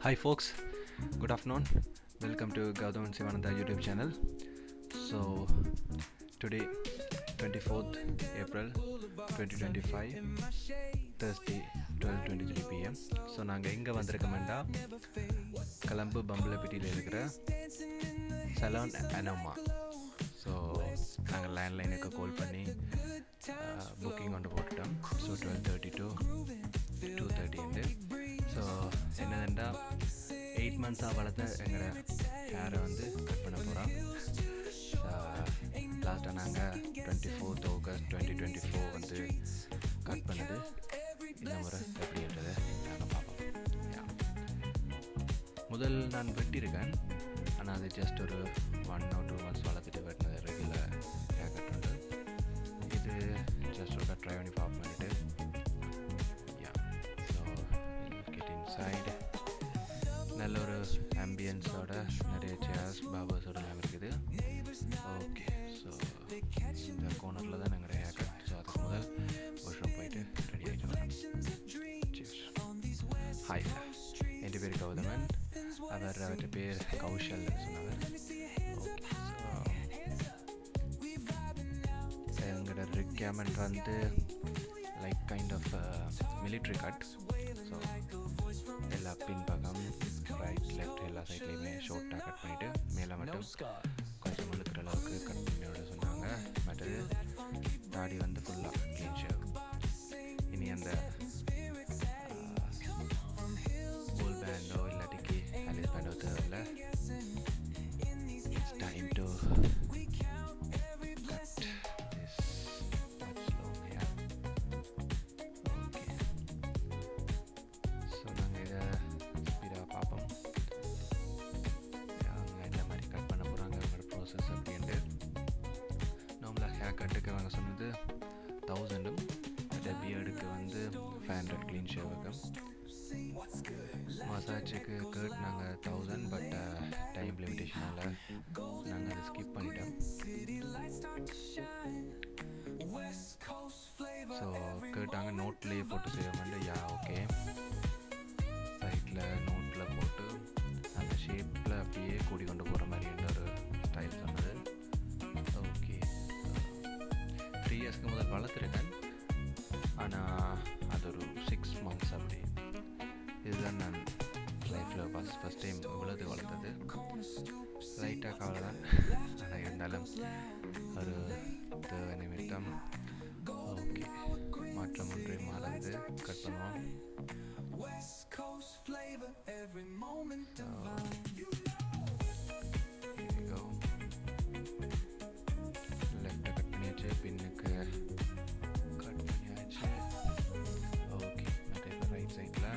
Hi folks, good afternoon. Welcome to Gautam and Sivananda YouTube channel. So today 24th April 2025 Thursday 12:23 PM. So நாங்கள் எங்கே வந்திருக்கோம்டா கலம்பு பம்பலப்பிட்டியில் இருக்கிற challan Anoma. So நாங்கள் லேண்ட்லைனுக்கு கால் பண்ணி booking கொண்டு போட்டுட்டோம். ஸோ 12:30 to 2:30 ஸோ என்னதுண்டா 8 months வளர்த்த எங்களோட ஹேரை வந்து கட் பண்ண போகிறோம். லாஸ்ட்டாக நாங்கள் 24th August 2024 வந்து கட் பண்ணது. இந்த முறை எப்படின்றதை நாங்கள் பார்ப்போம். முதல் நான் வெட்டியிருக்கேன், ஆனால் அது ஜஸ்ட் ஒரு 1 or 2 months வளர்த்துட்டு வெட்டினது ரெகுலர் ஹேர் கட் உண்டு. இது ஜஸ்ட் ஒரு ட்ரை பண்ணி பார்ப்போம்ட்டு. சைடு நல்ல ஒரு ஆம்பியன்ஸோட நிறைய சேர்ஸ் பாபர்ஸோட எல்லாம் இருக்குது. ஓகே, ஸோ இந்த கோனரில் தான் நாங்கள் ஹேர் கட். ஸோ அதுக்கு முதல் வாஷ்ரூம் போயிட்டு ரெடி ஆகிட்டு வரோம். ஹாய், என் பேர் கௌதமன், அவர்கிட்ட பேர் கௌஷல் சொன்னார். ஓகே, ஸோ எங்களோட ரிக்யர்மெண்ட் வந்து like kind of military cut. So எல்லா பின்பக்கம் ரைட் லெஃப்ட் எல்லா சைட்லேயுமே ஷார்ட்டாக கட் பண்ணிவிட்டு மேலே மட்டும் கொஞ்சம் முழுக்கிற அளவுக்கு கட் பண்ணியோட சொன்னாங்க. மற்றது தாடி வந்து ஃபுல்லாக க்ளீன் ஷேவ். இனி அந்த போல் பேண்டோ இல்லாட்டிக்கு ஆலிஸ் பேண்டோ தேவையில்லை. இட்ஸ் டைம் டு கட்டுக்கு வாங்க சொன்னது 1000, பியர்டுக்கு வந்து 500 க்ளீன் ஷேவுக்கு. மசாஜுக்கு கட் நாங்கள் 1000, பட் டைம் லிமிட்டேஷனால் நாங்கள் அதை ஸ்கிப் பண்ணிட்டோம். ஸோ கேட்டாங்க நோட்லேயே போட்டு செய்வோம்ல. ஓகே, சைட்டில் நோட்டில் போட்டு அந்த ஷேப்பில் அப்படியே கூடி கொண்டு போகிற மாதிரி ஒரு ஸ்டைல் சொன்னது. ஓகே, 3 yearsக்கு முதல் வளர்த்துருக்கேன், ஆனால் அது ஒரு 6 months அப்படி. இதுதான் நான் லைஃப்பில் ஃபஸ்ட் டைம் இவ்வளவு வளர்த்தது. லைட்டாக கவலை தான், ஆனால் இருந்தாலும் ஒரு தேவை நிமித்தம். ஓகே, மாற்றம் ஒன்றை மறந்து கட் பண்ணுவோம். லெஃப்ட்டை கட் பண்ணியாச்சு, பின்னுக்கு கட் பண்ணியாச்சு. ஓகே, மற்ற இப்போ ரைட் சைடில்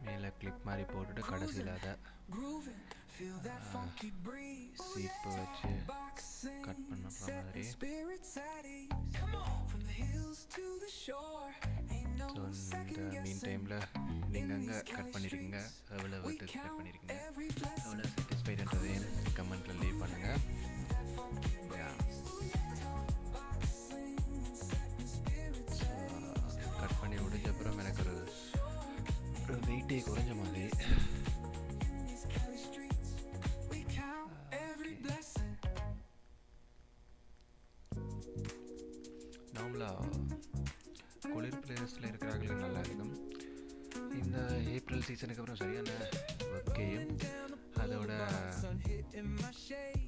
மேலே கிளிப் மாதிரி போட்டுட்டு கடைசியில் அதை சீப்பு வச்சு கட் பண்ணுற மாதிரி. ஸோ இந்த மீன் டைமில் நீங்கள் அங்கே கட் பண்ணியிருக்கீங்க, எவ்வளோ கட் பண்ணியிருக்கீங்க, எவ்வளோ சாட்டிஸ்ஃபைடுன்றதையும் கமெண்ட்டில் லீவ் பண்ணுங்கள். கட் பண்ணி முடிஞ்ச அப்புறம் எனக்கு ஒரு வெயிட்டே குறைஞ்ச மாதிரி. குளிர் பிரதேசத்தில் இருக்கிறவர்களுக்கு நல்லா இருக்கும். இந்த ஏப்ரல் சீசனுக்கு அப்புறம் சரியான வெக்கையும் அதோட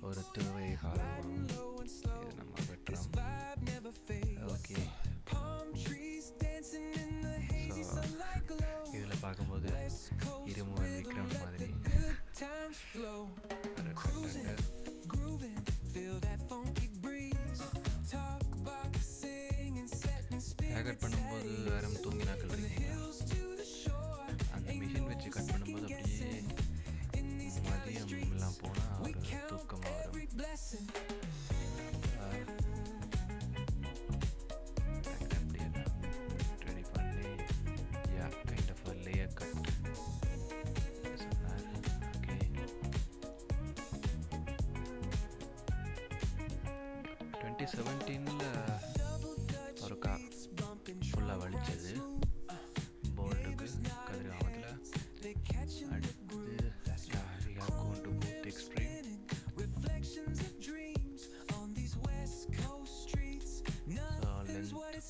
ஒரு தேவை காலம் இது நம்ம வெட்டுறோம். ஓகே, ஸோ இதில் பார்க்கும்போது இருமுகன் விக்ரம் மாதிரி ஒரு கண்டென்ட். கட் பண்ணும்போது வேறு தூங்கினாக்கள் இருக்கீங்களா? அந்த மிஷின் வச்சு கட் பண்ணும்போது அப்படியே மதியம் எல்லாம் போனால் ஒரு தூக்கமாக வரும். அப்படியெல்லாம் ரெடி பண்ணி கைண்ட் ஆஃப் லேயர் கட் சொன்னார். ஓகே, 2017 ஒரு ஃபுல்லாக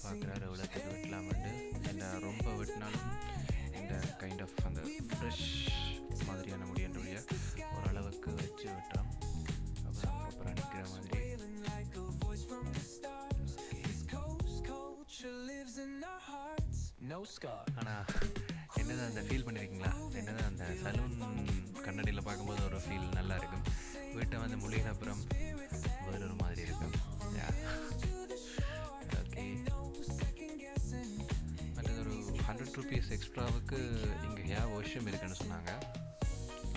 பார்க்குறாரு எவ்வளோத்துக்கு வெட்டலாமட்டு. என்ன ரொம்ப வெட்டினாலும் இந்த கைண்ட் ஆஃப் அந்த ஃப்ரெஷ் மாதிரியான முடியன்றைய ஓரளவுக்கு வச்சு வெட்டுறோம். அப்புறம் ப்ராப்பராக நிற்கிற மாதிரி. ஆனால் என்னதான் அந்த ஃபீல் பண்ணியிருக்கீங்களா? என்னதான் அந்த சலூன் கண்ணாடியில் பார்க்கும்போது ஒரு ஃபீல் நல்லா இருக்கும். வீட்டை வந்து மொழிகிற அப்புறம் வேறொரு மாதிரி இருக்கும். ஓகே, மற்றது ஒரு 100 rupees எக்ஸ்ட்ராவுக்கு இங்கே ஹேர் வாஷும் இருக்குன்னு சொன்னாங்க.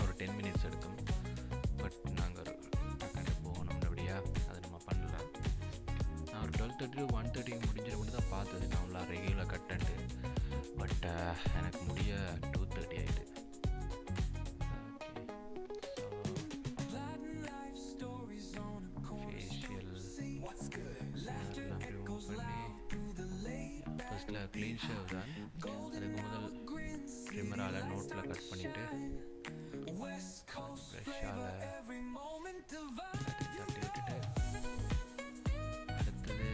ஒரு 10 minutes எடுக்கும். பட் நாங்கள் ஒரு டக்காண்டு போகணும் அப்படியா, அது நம்ம பண்ணலாம். நான் ஒரு 12:30 to 1:30 முடிஞ்சிட மட்டும் தான் பார்த்தது. நான் உள்ள ரெகுலர் கட்டன்ட்டு. பட் எனக்கு முடிய 2:30 ஆகிட்டு. ஃபஸ்ட்டில் க்ளீன் ஷேவ் தான். அதுக்கு முதல் ட்ரிம்மரால் நோட்டில் கட் பண்ணிவிட்டு ப்ரெஷ்ஷால் தட்டி விட்டுட்டு அடுத்தது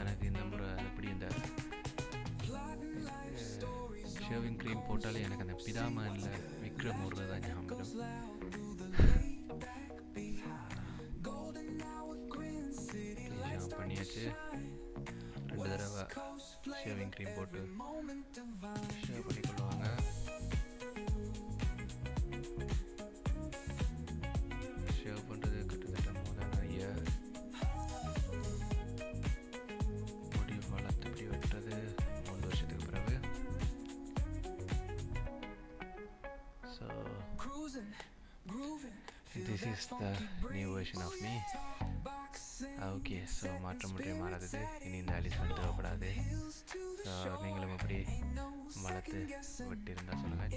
எனக்கு இந்த முறை எப்படி இந்த ஷேவிங் க்ரீம் போட்டாலே எனக்கு அந்த பிதாமனில் விக்ரம் ஊரில் தான் ஞாபகம். பண்ணியாச்சு. 2 தடவை ஷேவிங் க்ரீம் போட்டு ஷேவ் பண்ணிக்கொள்வாங்க. ஷேவ் பண்ணுறது கிட்டத்தட்ட முதல் நிறைய முடி வளர்த்து இப்படி வெட்டுறது 3 வருஷத்துக்கு பிறகு. So this is the new version of me. Okay, so மாற்றம் முற்றிலும் மாறாதது. இனி இந்த அலிஸ்மெண்ட் தேவைப்படாது. ஸோ நீங்களும் அப்படி வளர்த்து விட்டு இருந்தால் சொல்லுங்கள்.